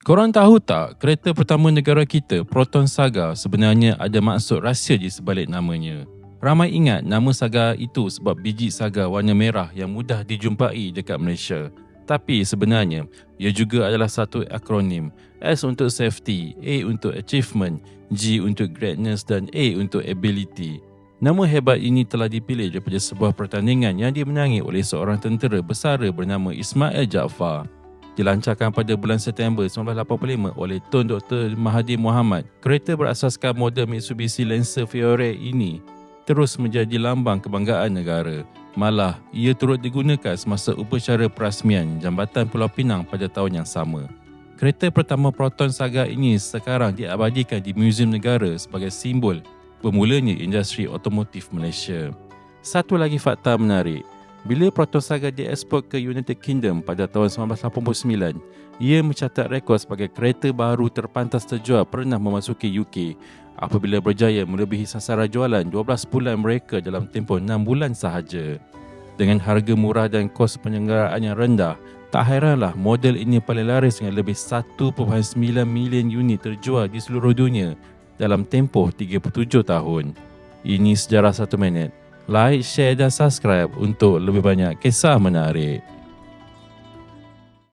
Korang tahu tak, kereta pertama negara kita, Proton Saga, sebenarnya ada maksud rahsia di sebalik namanya. Ramai ingat nama saga itu sebab biji saga warna merah yang mudah dijumpai dekat Malaysia. Tapi sebenarnya, ia juga adalah satu akronim. S untuk safety, A untuk achievement, G untuk greatness dan A untuk ability. Nama hebat ini telah dipilih daripada sebuah pertandingan yang dimenangi oleh seorang tentera bersara bernama Ismail Jaafar. Dilancarkan pada bulan September 1985 oleh Tun Dr. Mahathir Mohamad. Kereta berasaskan model Mitsubishi Lancer Fiore ini terus menjadi lambang kebanggaan negara. Malah, ia turut digunakan semasa upacara perasmian Jambatan Pulau Pinang pada tahun yang sama. Kereta pertama Proton Saga ini sekarang diabadikan di Muzium Negara sebagai simbol bermulanya industri otomotif Malaysia. Satu lagi fakta menarik. Bila Proton Saga diekspor ke United Kingdom pada tahun 1989, ia mencatat rekod sebagai kereta baru terpantas terjual pernah memasuki UK apabila berjaya melebihi sasaran jualan 12 bulan mereka dalam tempoh 6 bulan sahaja. Dengan harga murah dan kos penyelenggaraan yang rendah, tak hairanlah model ini paling laris dengan lebih 1.9 million unit terjual di seluruh dunia dalam tempoh 37 tahun. Ini sejarah 1 minit. Like, share dan subscribe untuk lebih banyak kisah menarik.